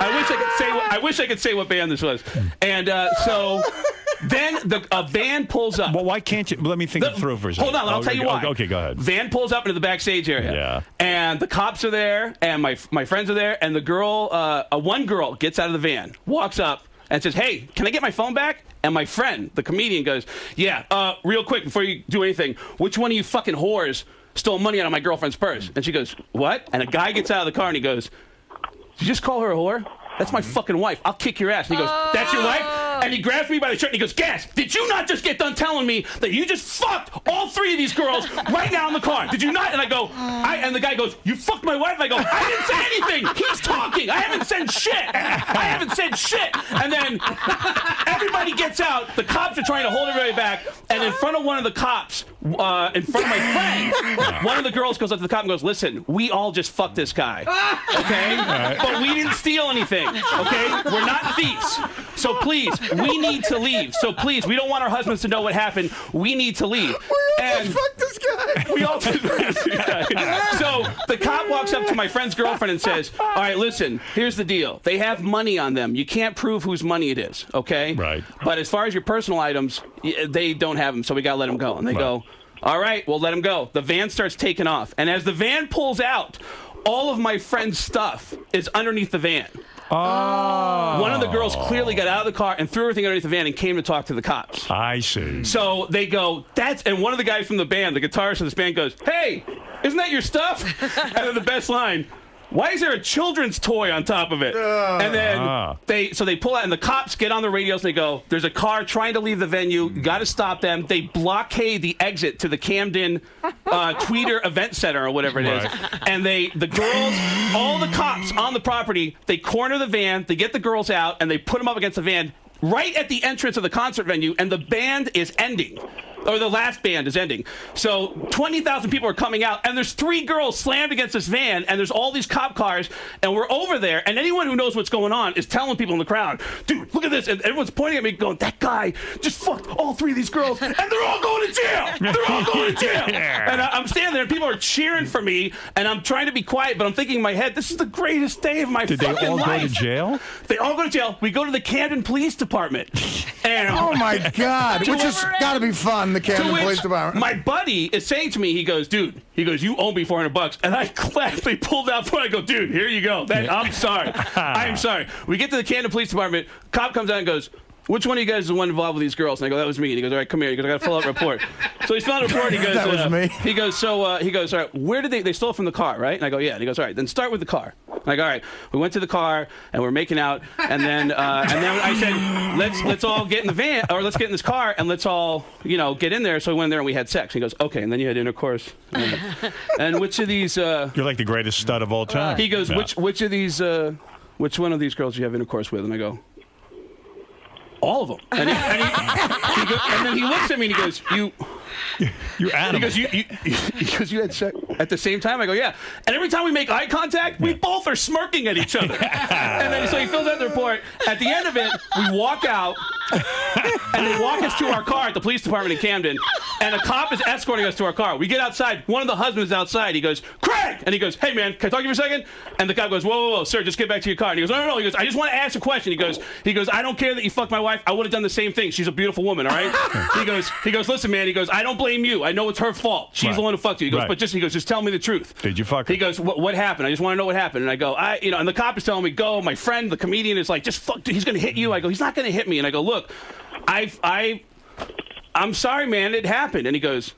I wish I could say what band this was. And so then a van pulls up. Well, why can't you? Let me think it through for a second. Hold on, I'll tell you why. Okay, go ahead. Van pulls up into the backstage area. Yeah. And the cops are there, and my friends are there, and the girl, one girl gets out of the van, walks up, and says, "Hey, can I get my phone back?" And my friend, the comedian, goes, "Yeah, real quick, before you do anything, which one of you fucking whores stole money out of my girlfriend's purse?" And she goes, "What?" And a guy gets out of the car and he goes, "Did you just call her a whore? That's my fucking wife. I'll kick your ass." And he goes, "That's your wife?" And he grabs me by the shirt and he goes, "Gass, did you not just get done telling me that you just fucked all three of these girls right now in the car? Did you not?" And I go, and the guy goes, "You fucked my wife?" And I go, "I didn't say anything. He's talking. I haven't said shit. And then everybody gets out. The cops are trying to hold everybody back. And in front of one of the cops, in front of my friend, one of the girls goes up to the cop and goes, listen, we all just fucked this guy, okay? But we didn't steal anything, okay? We're not thieves. So please, we need to leave. So please, we don't want our husbands to know what happened. We need to leave. Fuck this guy. We all just fuck this guy. So the cop walks up to my friend's girlfriend and says, all right, listen, here's the deal. They have money on them. You can't prove whose money it is, okay? Right. But as far as your personal items, they don't have them, so we got to let them go. And they go, all right, we'll let him go. The van starts taking off. And as the van pulls out, all of my friend's stuff is underneath the van. Oh. One of the girls clearly got out of the car and threw everything underneath the van and came to talk to the cops. I see. So they go, and one of the guys from the band, the guitarist of this band goes, hey, isn't that your stuff? And then the best line, why is there a children's toy on top of it? And then they pull out, and the cops get on the radios, and they go, there's a car trying to leave the venue. You got to stop them. They blockade the exit to the Camden Tweeter Event Center or whatever it is. And the girls, all the cops on the property, they corner the van, they get the girls out, and they put them up against the van right at the entrance of the concert venue, and the band is ending. Or the last band is ending. So 20,000 people are coming out, and there's 3 girls slammed against this van, and there's all these cop cars, and we're over there, and anyone who knows what's going on is telling people in the crowd, dude, look at this, and everyone's pointing at me going, that guy just fucked all 3 of these girls, and they're all going to jail! They're all going to jail! And I'm standing there, and people are cheering for me, and I'm trying to be quiet, but I'm thinking in my head, this is the greatest day of my fucking life. Did they all go to jail? They all go to jail. We go to the Camden Police Department. And oh, my God. Which has got to be fun, the Camden Police Department. My buddy is saying to me, he goes, dude, you owe me $400. And I gladly pulled out $400. I go, dude, here you go. I'm sorry. I'm sorry. We get to the Camden Police Department. Cop comes out and goes, which one of you guys is the one involved with these girls? And I go, that was me. And he goes, all right, come here. He goes, I got to fill out a report. So he's filling out a report. He goes, that was me. He goes, all right, where did they stole it from the car, right? And I go, yeah. And he goes, all right, then start with the car. And I go, all right, we went to the car and we're making out. And then I said, let's all get in the van, or let's get in this car and let's all, get in there. So we went in there and we had sex. He goes, okay. And then you had intercourse. And which of these? You're like the greatest stud of all time. He goes, which of these? Which one of these girls do you have intercourse with? And I go, all of them. And then he looks at me and he goes, you animal. He goes, you had sex at the same time? I go, yeah. And every time we make eye contact, we both are smirking at each other. And then so he fills out the report. At the end of it, we walk out, and they walk us to our car at the police department in Camden, and a cop is escorting us to our car. We get outside. One of the husbands is outside. He goes, Craig! And he goes, hey, man, can I talk to you for a second? And the cop goes, whoa, sir, just get back to your car. And he goes, no. He goes, I just want to ask a question. He goes, I don't care that you fucked my wife. I would have done the same thing. She's a beautiful woman, all right? He goes, listen, man. He goes, I don't blame you. I know it's her fault. She's the one who fucked you. He goes, but just tell me the truth. Did you fuck her? He goes, what happened? I just want to know what happened. And I go, and the cop is telling me, go. My friend, the comedian, is like, just fuck, he's going to hit you. I go, he's not going to hit me. And I go, look, I'm sorry, man, it happened. And he goes,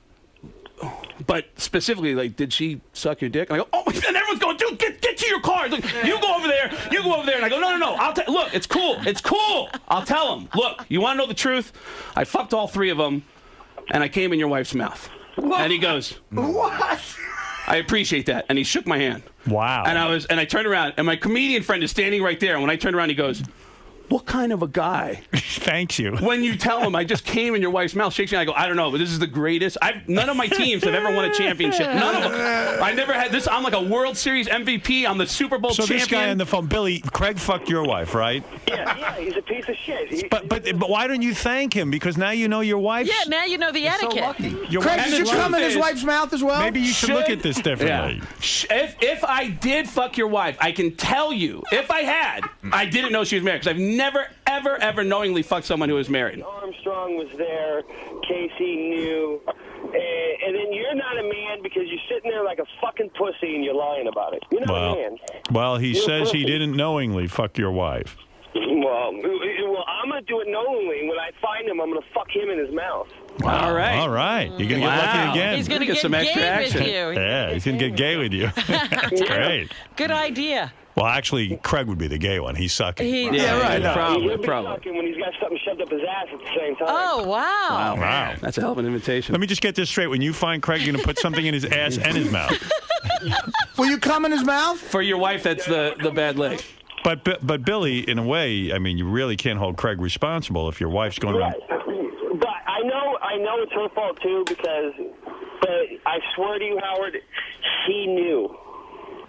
but specifically, like, did she suck your dick? And I go, oh, and everyone's going, dude, get to your car. Look, you go over there. And I go, no. Look, it's cool. I'll tell him. Look, you want to know the truth? I fucked all 3 of them, and I came in your wife's mouth. What? And he goes, what? I appreciate that. And he shook my hand. Wow. And I turned around, and my comedian friend is standing right there. And when I turned around, he goes, what kind of a guy? Thanks you. When you tell him I just came in your wife's mouth, shakes me, I go, I don't know, but this is the greatest. None of my teams have ever won a championship. None of them. I never had this. I'm like a World Series MVP. I'm the Super Bowl champion. So this guy on the phone, Billy, Craig fucked your wife, right? Yeah, he's a piece of shit. But why don't you thank him? Because now you know your wife. Yeah, now you know the etiquette. So lucky. Craig, did you come in his wife's mouth as well? Maybe you should look at this differently. Yeah. If I did fuck your wife, I can tell you, if I had, I didn't know she was married, because I've never, ever knowingly fucked someone who was married. Armstrong was there. Casey knew. And then you're not a man because you're sitting there like a fucking pussy and you're lying about it. You're not a man. Well, he says he didn't knowingly fuck your wife. Well, I'm going to do it knowingly. When I find him, I'm going to fuck him in his mouth. Wow. All right. You're going to get lucky again. He's going to get some extra action. With you. Yeah, he's going to get gay with you. That's great. Good idea. Well, actually, Craig would be the gay one. He's sucking. Right. He'll be Probably. sucking when he's got something shoved up his ass at the same time. Oh, wow. Wow. That's a hell of an invitation. Let me just get this straight. When you find Craig, you're going to put something in his ass and his mouth. Will you come in his mouth? For your wife, that's the bad leg. But Billy, in a way, I mean, you really can't hold Craig responsible if your wife's going around. But I I know it's her fault too but I swear to you, Howard, he knew.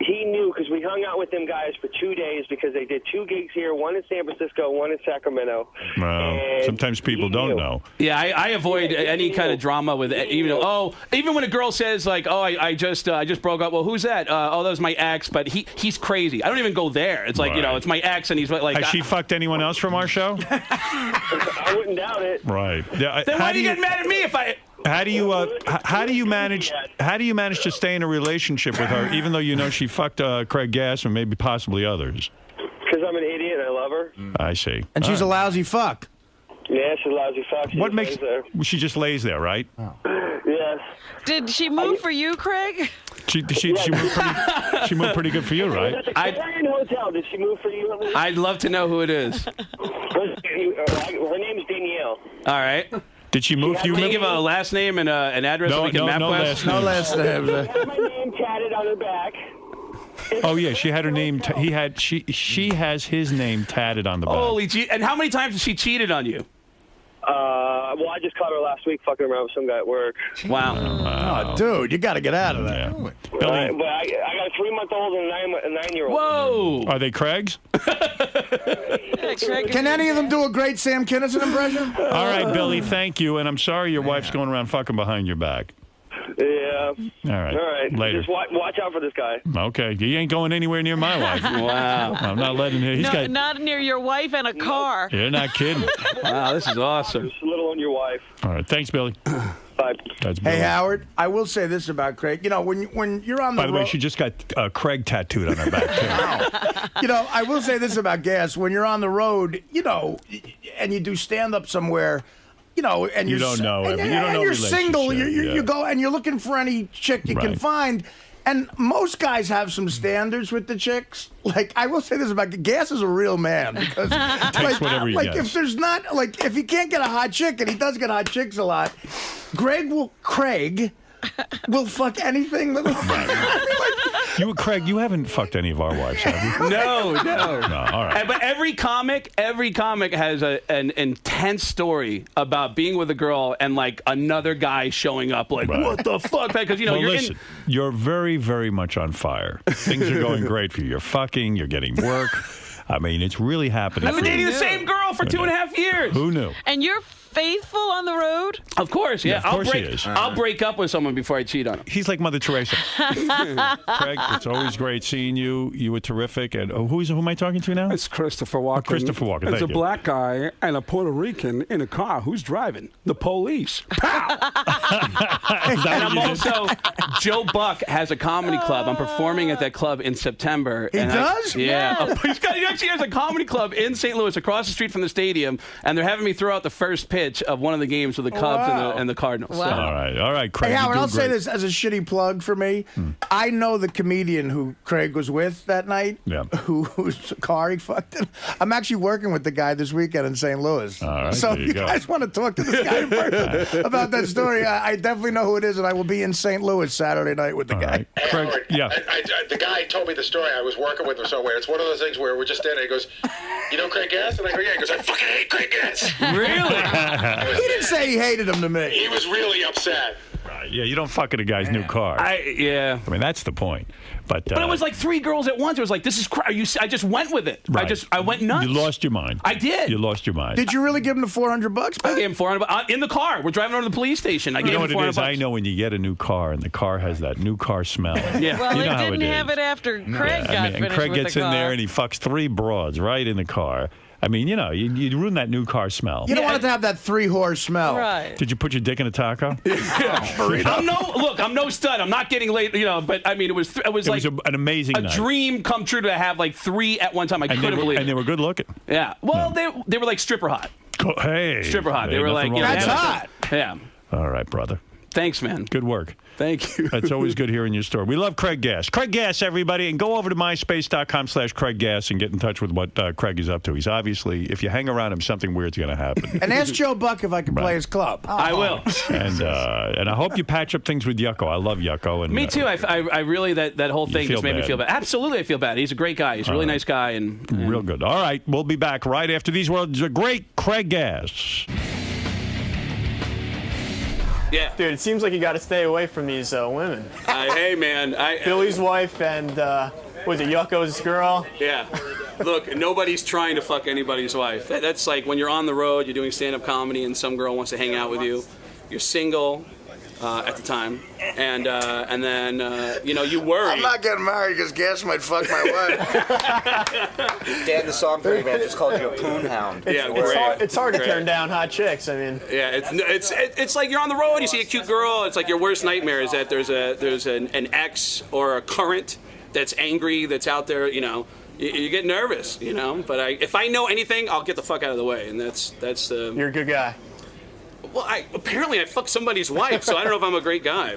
He knew because we hung out with them guys for 2 days because they did 2 gigs here, one in San Francisco, one in Sacramento. Well, sometimes people don't know. Yeah, I avoid any kind of drama with even when a girl says like, "Oh, I just broke up." Well, who's that? That was my ex, but he's crazy. I don't even go there. It's like it's my ex, and he's like. Has she fucked anyone else from our show? I wouldn't doubt it. Right. Yeah, then why do you get mad at me if I? How do you manage to stay in a relationship with her, even though you know she fucked Craig Gass and maybe possibly others? Because I'm an idiot and I love her. I see. And she's a lousy fuck. Yeah, she's a lousy fuck. She just lays there, right? Oh. Yes. Did she move for you, Craig? She moved pretty good for you, right? At the Clarion Hotel, did she move for you? I'd love to know who it is. Her name's Danielle. All right. Did she move for you? Can you give a last name and an address so we can map quest? No last name. She had my name tatted on her back. Oh yeah, she had her name. She has his name tatted on the back. Holy gee! And how many times has she cheated on you? Well, I just caught her last week fucking around with some guy at work. Wow. Oh, dude, you got to get out of that. Yeah. But I got a 3-month-old and a 9-year-old. Whoa! Are they Craig's? Can any of them do a great Sam Kinison impression? All right, Billy, thank you. And I'm sorry your wife's going around fucking behind your back. Yeah. All right. Later. Just watch out for this guy. Okay. He ain't going anywhere near my wife. Wow. I'm not letting him. Not near your wife and a car. You're not kidding. Wow, this is awesome. Just a little on your wife. All right. Thanks, Billy. Bye. That's Billy. Hey, Howard, I will say this about Craig. You know, when you're on the By the way, she just got Craig tattooed on her back, too. You know, I will say this about Gass. When you're on the road, you know, and you do stand-up somewhere, you know, and you don't know. and, You don't know you're single. relationship, You go and you're looking for any chick you can Right. find. And most guys have some standards with the chicks. Like, I will say this about Gass is a real man because Takes whatever he gets. if there's not if he can't get a hot chick, and he does get hot chicks a lot, Craig will fuck anything. Craig, you haven't fucked any of our wives, have you? No. All right. But every comic has an intense story about being with a girl and like another guy showing up like, Right. what the fuck? Because you're very, very much on fire. Things are going great for you. You're fucking, you're getting work. I mean, it's really happening. I've been dating the same girl for 2.5 years. Who knew? And you're faithful on the road? Of course, yeah. Of course he is. I'll break up with someone before I cheat on him. He's like Mother Teresa. Craig, it's always great seeing you. You were terrific. And who am I talking to now? It's Christopher Walken. Christopher Walken, It's thank a you. black guy and a Puerto Rican in a car. Who's driving? The police. Pow! And I'm also, Joe Buck has a comedy club. I'm performing at that club in September. He does? Yeah. He actually has a comedy club in St. Louis across the street from the stadium, and they're having me throw out the first pitch of one of the games with the Cubs and the Cardinals. Wow. So. All right, Craig. Hey, Howard, you're I'll doing say great. this as a shitty plug for me. I know the comedian who Craig was with that night, Yeah. whose car he fucked in. I'm actually working with the guy this weekend in St. Louis. All right, so there you if you go. guys want to talk to this guy in person about that story, I definitely know who it is, and I will be in St. Louis Saturday night with the guy. Right. Hey, Craig, Howard, yeah. the guy told me the story. I was working with him somewhere. It's one of those things where we're just standing. He goes, "You know Craig Gass?" And I go, "Yeah." He goes, "I fucking hate Craig Gass." Really? He didn't say he hated him to me. He was really upset. Yeah, you don't fuck in a guy's new car. Yeah. I mean, that's the point. But But it was like 3 girls at once. It was like, this is I just went with it. Right. I went nuts. You lost your mind. I did. You lost your mind. Did you really give him the $400 I back? gave him $400 in the car. We're driving over to the police station. I You gave know him what it $400. is? I know when you get a new car and the car has that new car smell. Yeah. Well, You know it how didn't it have is. it after Craig got and finished Craig with gets the in car. there and he fucks 3 broads right in the car. I mean, you know, you ruin that new car smell. You don't want it to have that 3-horse smell. Right. Did you put your dick in a taco? I'm no stud. I'm not getting laid, but I mean, it was It like was an amazing a night. dream come true to have like 3 at one time. I couldn't believe and it. they were good looking. Yeah. Well, they were like stripper hot. Hey. Stripper hot. They Ain't were nothing like, wrong with That's that. hot. Yeah. All right, brother. Thanks, man. Good work. Thank you. It's always good hearing your story. We love Craig Gass. Craig Gass, everybody, and go over to myspace.com/Craig Gass and get in touch with what Craig is up to. He's obviously, if you hang around him, something weird's going to happen. And ask Joe Buck if I can play his club. I will. And I hope you patch up things with Yucko. I love Yucko. And Me too. I really that whole thing feel just made me bad. feel bad. Absolutely, I feel bad. He's a great guy. He's a really nice guy, and real good. All right, we'll be back right after these words. A great Craig Gass. Yeah. Dude, it seems like you got to stay away from these women. Hey, man. Billy's wife and, was it Yucko's girl? Yeah. Look, nobody's trying to fuck anybody's wife. That's like when you're on the road, you're doing stand-up comedy, and some girl wants to hang out with you. You're single at the time, and then you worry. I'm not getting married because Gass might fuck my wife. Dan, the song for you, man, just called you a poon hound. It's hard to turn down hot chicks. I mean, yeah, it's like you're on the road, you see a cute girl. It's like your worst nightmare is that there's an ex or a current that's angry, that's out there. You get nervous, But if I know anything, I'll get the fuck out of the way, and that's You're a good guy. Well, apparently I fucked somebody's wife, so I don't know if I'm a great guy.